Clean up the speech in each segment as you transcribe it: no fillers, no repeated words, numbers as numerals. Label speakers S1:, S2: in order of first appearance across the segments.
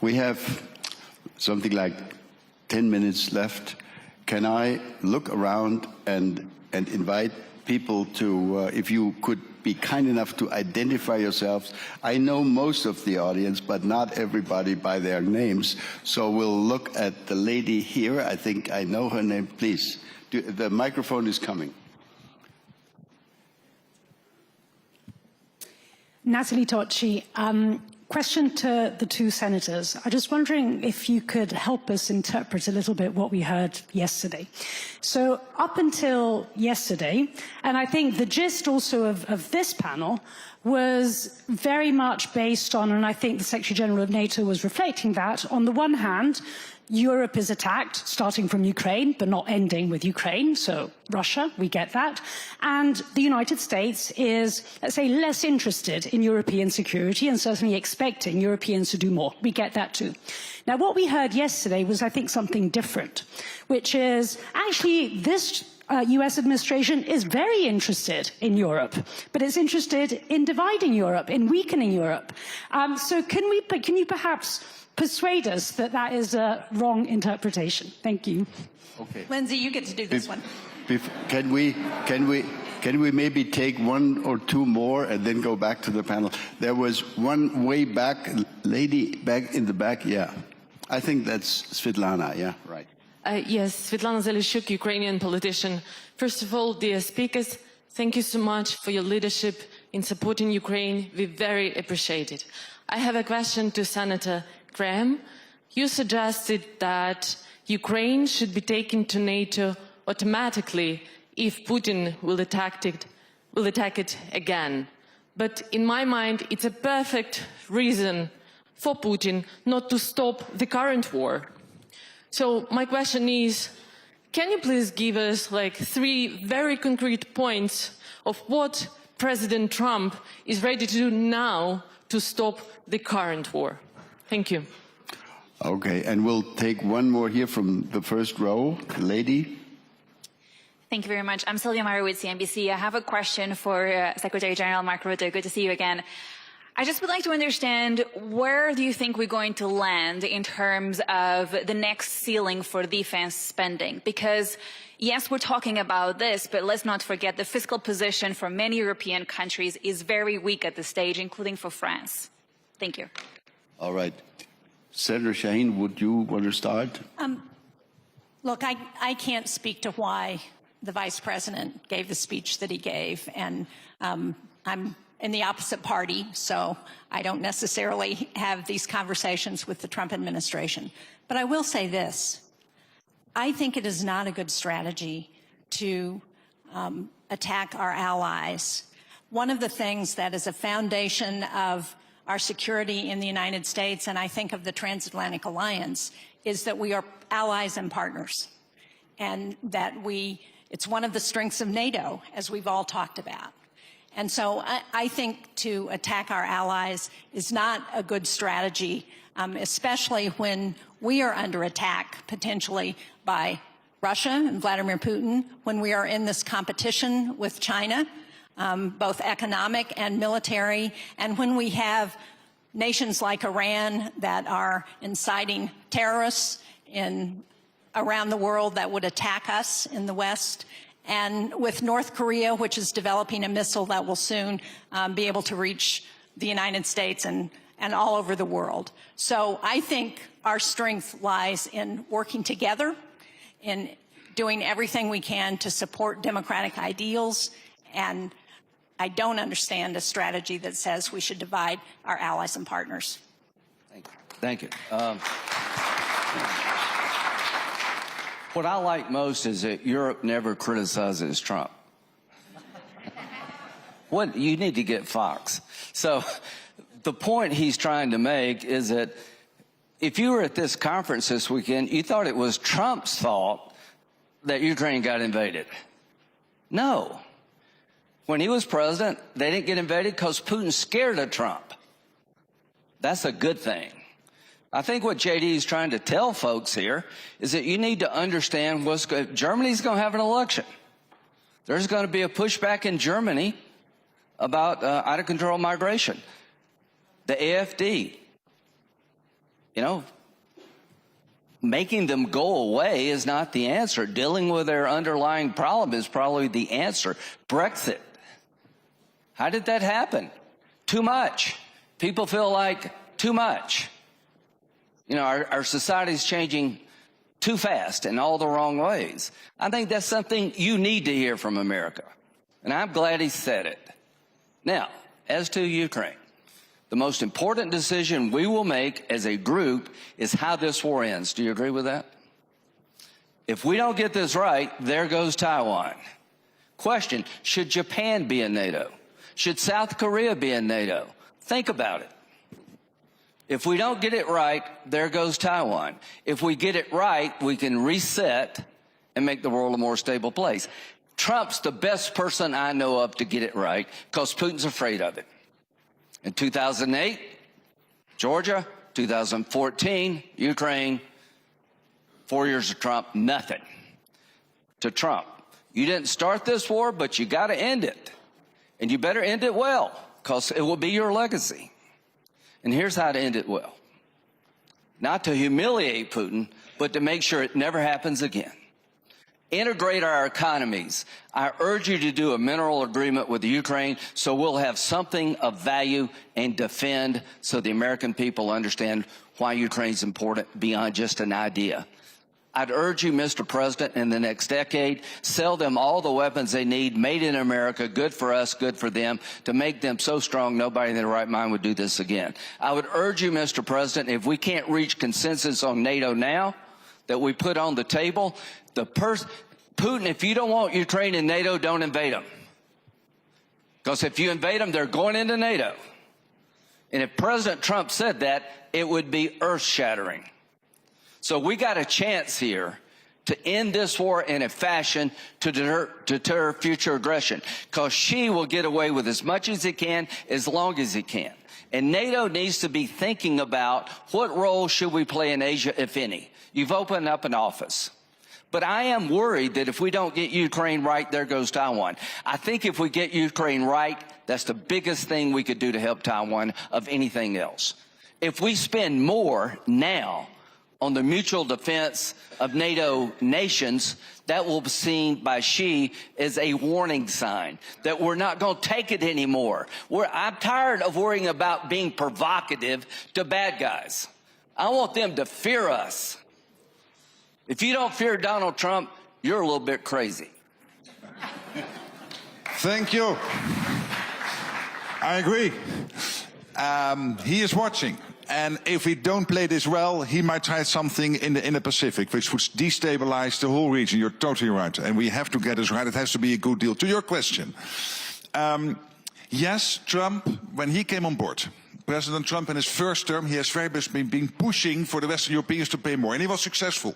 S1: We have something like 10 minutes left. Can I look around and invite people to, if you could be kind enough to identify yourselves. I know most of the audience, but not everybody by their names. So we'll look at the lady here. I think I know her name. Please, the microphone is coming.
S2: Natalie Tocci. Question to the two senators. I'm just wondering if you could help us interpret a little bit what we heard yesterday. So up until yesterday, and I think the gist also of this panel was very much based on, and I think the Secretary General of NATO was reflecting that, on the one hand, Europe is attacked, starting from Ukraine, but not ending with Ukraine, so Russia, we get that. And the United States is, let's say, less interested in European security and certainly expecting Europeans to do more. We get that too. Now, what we heard yesterday was, I think, something different, which is actually this US administration is very interested in Europe, but it's interested in dividing Europe, in weakening Europe. So can you perhaps persuade us that that is a wrong interpretation? Thank you.
S3: Okay. Lindsay, you get to do this one.
S1: Can we maybe take one or two more and then go back to the panel? There was one way back, lady back in the back, yeah. I think that's Svetlana, yeah, right.
S4: Yes, Svetlana Zelishuk, Ukrainian politician. First of all, dear speakers, thank you so much for your leadership in supporting Ukraine. We very appreciate it. I have a question to Senator Graham. You suggested that Ukraine should be taken to NATO automatically if Putin will attack it again. But in my mind, it's a perfect reason for Putin not to stop the current war. So my question is, can you please give us like 3 very concrete points of what President Trump is ready to do now to stop the current war? Thank you.
S1: Okay, and we'll take one more here from the first row. Lady.
S5: Thank you very much. I'm Sylvia Marowitz, CNBC. I have a question for Secretary General Mark Rutte. Good to see you again. I just would like to understand, where do you think we're going to land in terms of the next ceiling for defense spending? Because, yes, we're talking about this, but let's not forget the fiscal position for many European countries is very weak at this stage, including for France. Thank you.
S1: All right. Senator Shaheen, would you want to start?
S3: Look, I can't speak to why the Vice President gave the speech that he gave, and I'm in the opposite party, so I don't necessarily have these conversations with the Trump administration. But I will say this. I think it is not a good strategy to attack our allies. One of the things that is a foundation of our security in the United States, and I think of the Transatlantic Alliance, is that we are allies and partners, and that it's one of the strengths of NATO, as we've all talked about. And so I think to attack our allies is not a good strategy, especially when we are under attack potentially by Russia and Vladimir Putin, when we are in this competition with China, both economic and military, and when we have nations like Iran that are inciting terrorists around the world that would attack us in the West, and with North Korea, which is developing a missile that will soon be able to reach the United States and all over the world. So I think our strength lies in working together, in doing everything we can to support democratic ideals, and I don't understand a strategy that says we should divide our allies and partners.
S6: Thank you. What I like most is that Europe never criticizes Trump. You need to get Fox. So the point he's trying to make is that if you were at this conference this weekend, you thought it was Trump's fault that Ukraine got invaded. No. When he was president, they didn't get invaded because Putin's scared of Trump. That's a good thing. I think what JD is trying to tell folks here is that you need to understand Germany's going to have an election. There's going to be a pushback in Germany about out-of-control migration. The AfD, You know, making them go away is not the answer. Dealing with their underlying problem is probably the answer. Brexit. How did that happen? Too much. People feel like too much. You know, our society's changing too fast in all the wrong ways. I think that's something you need to hear from America. And I'm glad he said it. Now, as to Ukraine, the most important decision we will make as a group is how this war ends. Do you agree with that? If we don't get this right, there goes Taiwan. Question, should Japan be in NATO? Should South Korea be in NATO? Think about it. If we don't get it right, there goes Taiwan. If we get it right, we can reset and make the world a more stable place. Trump's the best person I know of to get it right because Putin's afraid of it. In 2008, Georgia, 2014, Ukraine, 4 years of Trump, nothing to Trump. You didn't start this war, but you got to end it. And you better end it well, because it will be your legacy. And here's how to end it well. Not to humiliate Putin, but to make sure it never happens again. Integrate our economies. I urge you to do a mineral agreement with Ukraine so we'll have something of value and defend so the American people understand why Ukraine's important beyond just an idea. I'd urge you, Mr. President, in the next decade, sell them all the weapons they need, made in America, good for us, good for them, to make them so strong nobody in their right mind would do this again. I would urge you, Mr. President, if we can't reach consensus on NATO now, that we put on the table, Putin, if you don't want Ukraine in NATO, don't invade them. Because if you invade them, they're going into NATO. And if President Trump said that, it would be earth-shattering. So we got a chance here to end this war in a fashion to deter future aggression, because Xi will get away with as much as he can, as long as he can. And NATO needs to be thinking about what role should we play in Asia, if any. You've opened up an office. But I am worried that if we don't get Ukraine right, there goes Taiwan. I think if we get Ukraine right, that's the biggest thing we could do to help Taiwan of anything else. If we spend more now on the mutual defense of NATO nations, that will be seen by Xi as a warning sign that we're not going to take it anymore. I'm tired of worrying about being provocative to bad guys. I want them to fear us. If you don't fear Donald Trump, you're a little bit crazy.
S7: Thank you. I agree. He is watching. And if we don't play this well, he might try something in the Pacific, which would destabilize the whole region. You're totally right. And we have to get this right. It has to be a good deal. To your question. Yes, Trump, when he came on board, President Trump in his first term, he has very much been pushing for the Western Europeans to pay more. And he was successful.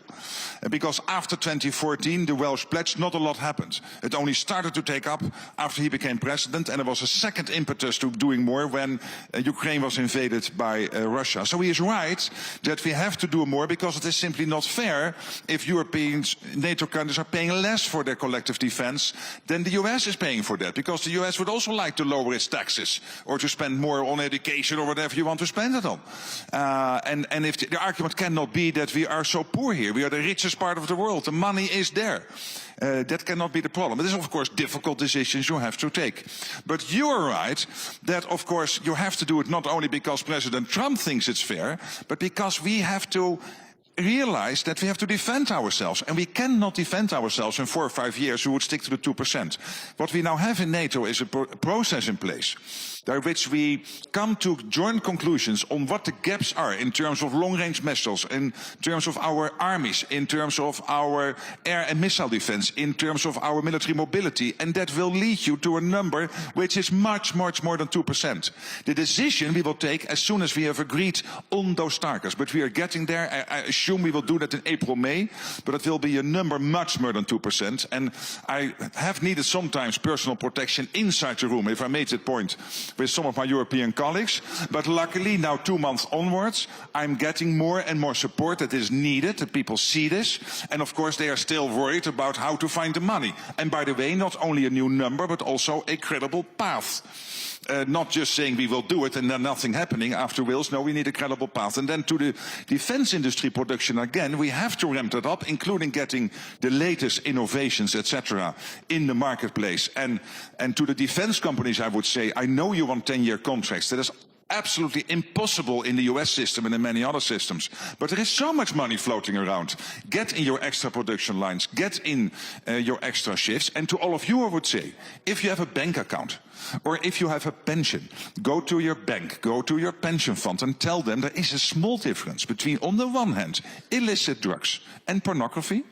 S7: Because after 2014, the Welsh pledge, not a lot happened. It only started to take up after he became president. And there was a second impetus to doing more when Ukraine was invaded by Russia. So he is right that we have to do more, because it is simply not fair if Europeans, NATO countries are paying less for their collective defense than the US is paying for that. Because the US would also like to lower its taxes or to spend more on education or whatever you want to spend it on. And if the argument cannot be that we are so poor here, we are the richest part of the world, the money is there. That cannot be the problem. It is, of course, difficult decisions you have to take. But you are right that, of course, you have to do it not only because President Trump thinks it's fair, but because we have to realize that we have to defend ourselves. And we cannot defend ourselves in 4 or 5 years. We would stick to the 2%. What we now have in NATO is a process in place by which we come to joint conclusions on what the gaps are in terms of long-range missiles, in terms of our armies, in terms of our air and missile defense, in terms of our military mobility, and that will lead you to a number which is much, much more than 2%. The decision we will take as soon as we have agreed on those targets, but we are getting there. I assume we will do that in April, May, but it will be a number much more than 2%, and I have needed sometimes personal protection inside the room, if I made that point, with some of my European colleagues, but luckily now 2 months onwards, I'm getting more and more support that is needed, that people see this, and of course they are still worried about how to find the money. And by the way, not only a new number, but also a credible path. not just saying we will do it and then nothing happening after Wales. No, we need a credible path. And then to the defense industry production again, we have to ramp that up, including getting the latest innovations, etc., in the marketplace. And to the defense companies, I would say, I know you want 10-year contracts. That is absolutely impossible in the US system and in many other systems. But there is so much money floating around. Get in your extra production lines, get in your extra shifts. And to all of you, I would say, if you have a bank account or if you have a pension, go to your bank, go to your pension fund and tell them there is a small difference between, on the one hand, illicit drugs and pornography,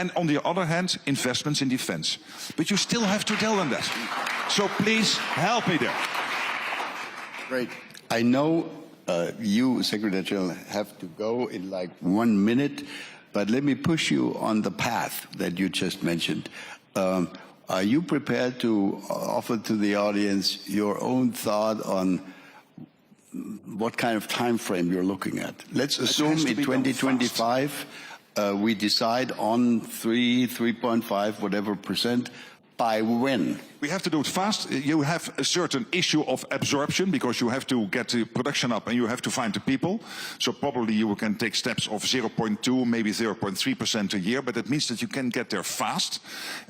S7: and on the other hand, investments in defense. But you still have to tell them that. So please help me there.
S1: Great. I know you, Secretary General, have to go in like 1 minute, but let me push you on the path that you just mentioned. Are you prepared to offer to the audience your own thought on what kind of time frame you're looking at? Let's assume in 2025 we decide on 3.5, whatever %. By when?
S7: We have to do it fast. You have a certain issue of absorption because you have to get the production up and you have to find the people. So probably you can take steps of 0.2, maybe 0.3% a year, but it means that you can get there fast.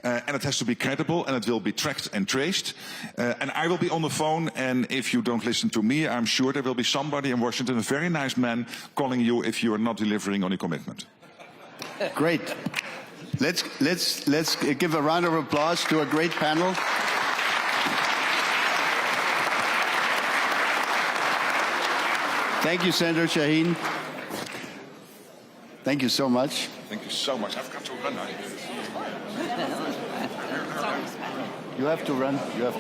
S7: And it has to be credible and it will be tracked and traced. And I will be on the phone, and if you don't listen to me, I'm sure there will be somebody in Washington, a very nice man, calling you if you are not delivering on your commitment.
S1: Great. Let's give a round of applause to a great panel. Thank you, Senator Shaheen. Thank you so much.
S7: Thank you so much. I've got to run now.
S1: You have to run. You have to